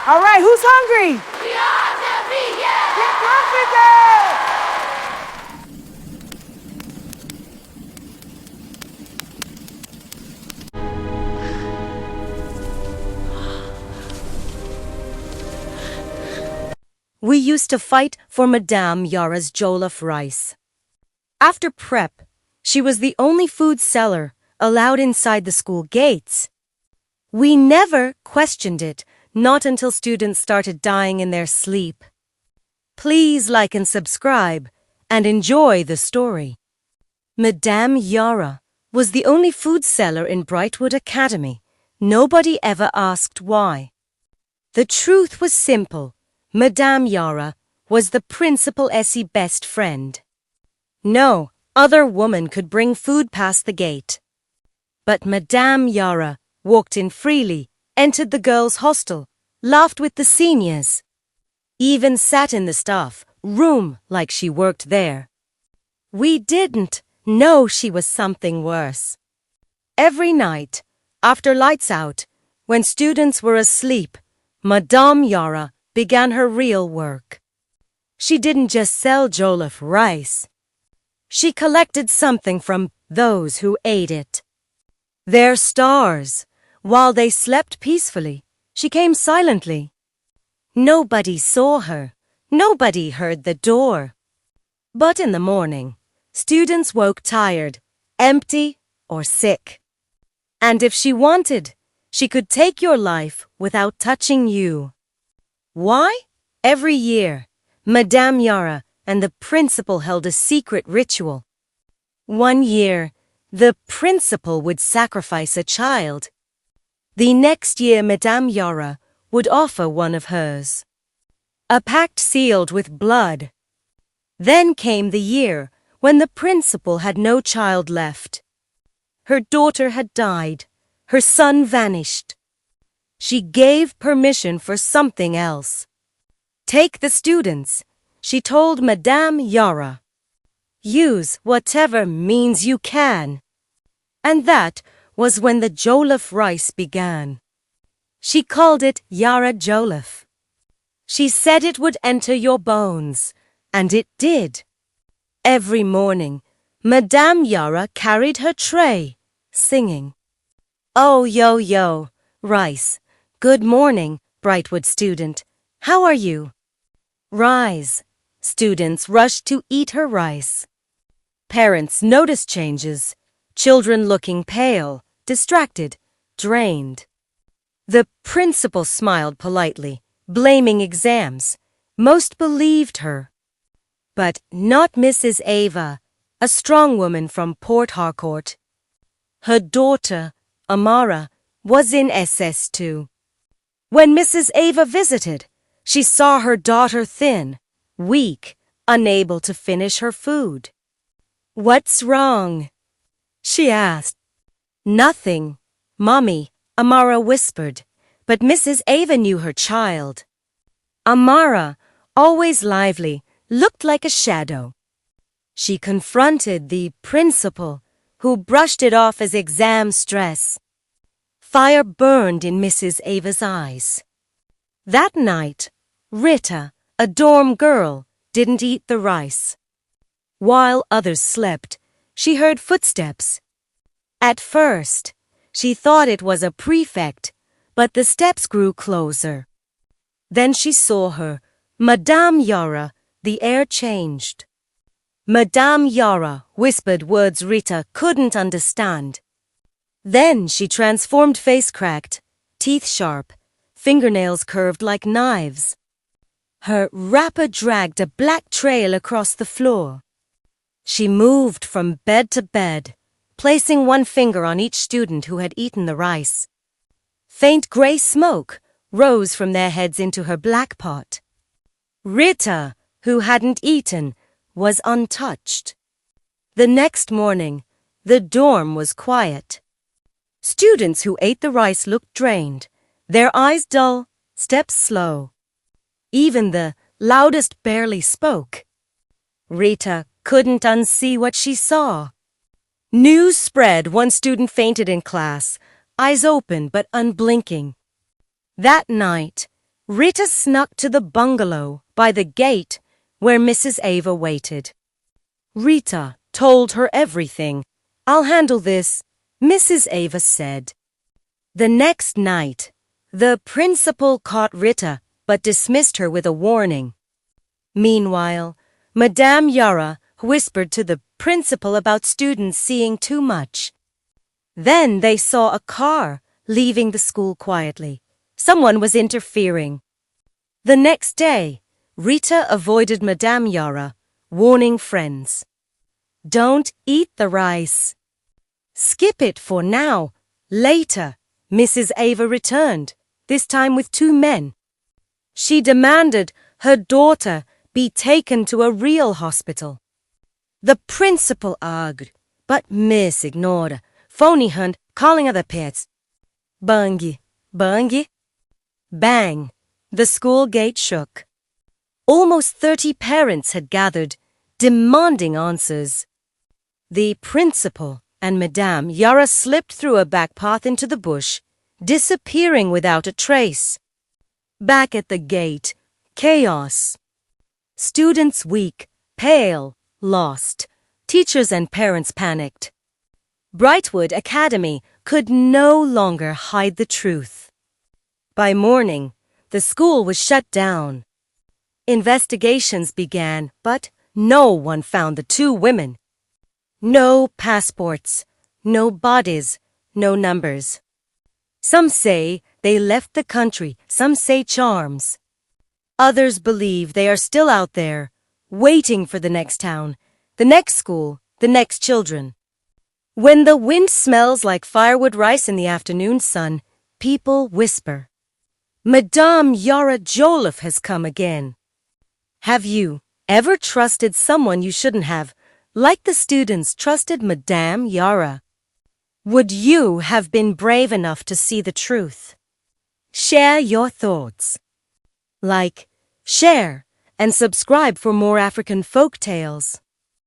All right, who's hungry? We are the vegan! We used to fight for Madame Yara's jollof rice. After prep, she was the only food seller allowed inside the school gates. We never questioned it, not until students started dying in their sleep. Please like and subscribe and enjoy the story. Madame Yara was the only food seller in Brightwood Academy. Nobody ever asked why. The truth was simple. Madame Yara was the Principal Essie best friend. No other woman could bring food past the gate. But Madame Yara walked in freely, entered the girls' hostel, laughed with the seniors, even sat in the staff room like she worked there. We didn't know she was something worse. Every night, after lights out, when students were asleep, Madame Yara began her real work. She didn't just sell jollof rice. She collected something from those who ate it. Their stars. While they slept peacefully, she came silently. Nobody saw her. Nobody heard the door. But in the morning, students woke tired, empty, or sick. And if she wanted, she could take your life without touching you. Why? Every year, Madame Yara and the principal held a secret ritual. One year, the principal would sacrifice a child. The next year, Madame Yara would offer one of hers. A pact sealed with blood. Then came the year when the principal had no child left. Her daughter had died. Her son vanished. She gave permission for something else. Take the students, she told Madame Yara. Use whatever means you can. And that was when the jollof rice began. She called it Yara Jollof. She said it would enter your bones, and it did. Every morning, Madame Yara carried her tray, singing, "Oh, yo, yo, rice. Good morning, Brightwood student. How are you?" Rise. Students rushed to eat her rice. Parents noticed changes. Children looking pale, distracted, drained. The principal smiled politely, blaming exams. Most believed her. But not Mrs. Ava, a strong woman from Port Harcourt. Her daughter, Amara, was in SS2. When Mrs. Ava visited, she saw her daughter thin, weak, unable to finish her food. "What's wrong?" she asked. "Nothing, Mommy," Amara whispered, but Mrs. Ava knew her child. Amara, always lively, looked like a shadow. She confronted the principal, who brushed it off as exam stress. Fire burned in Mrs. Ava's eyes. That night, Rita, a dorm girl, didn't eat the rice. While others slept, she heard footsteps. At first, she thought it was a prefect, but the steps grew closer. Then she saw her, Madame Yara. The air changed. Madame Yara whispered words Rita couldn't understand. Then she transformed, face cracked, teeth sharp, fingernails curved like knives. Her wrapper dragged a black trail across the floor. She moved from bed to bed, placing one finger on each student who had eaten the rice. Faint gray smoke rose from their heads into her black pot. Rita, who hadn't eaten, was untouched. The next morning, the dorm was quiet. Students who ate the rice looked drained, their eyes dull, steps slow. Even the loudest barely spoke. Rita couldn't unsee what she saw. News spread one student fainted in class, eyes open but unblinking. That night, Rita snuck to the bungalow by the gate where Mrs. Ava waited. Rita told her everything. "I'll handle this," Mrs. Ava said. The next night, the principal caught Rita but dismissed her with a warning. Meanwhile, Madame Yara whispered to the principal about students seeing too much. Then they saw a car leaving the school quietly. Someone was interfering. The next day, Rita avoided Madame Yara, warning friends. "Don't eat the rice. Skip it for now. Later, Mrs. Ava returned, this time with 2 men. She demanded her daughter be taken to a real hospital. The principal argued, but Miss ignored her, phony hunt, calling other pets. Bungy, bungy. Bang! The school gate shook. Almost 30 parents had gathered, demanding answers. The principal and Madame Yara slipped through a back path into the bush, disappearing without a trace. Back at the gate, chaos. Students weak, pale, lost. Teachers and parents panicked. Brightwood Academy could no longer hide the truth. By morning, the school was shut down. Investigations began, but no one found the 2 women. No passports, no bodies, no numbers. Some say they left the country, some say charms. Others believe they are still out there, waiting for the next town, the next school, the next children. When the wind smells like firewood rice in the afternoon sun, people whisper, "Madame Yara Jollof has come again." Have you ever trusted someone you shouldn't have, like the students trusted Madame Yara? Would you have been brave enough to see the truth? Share your thoughts. Like, share, and subscribe for more African folk tales.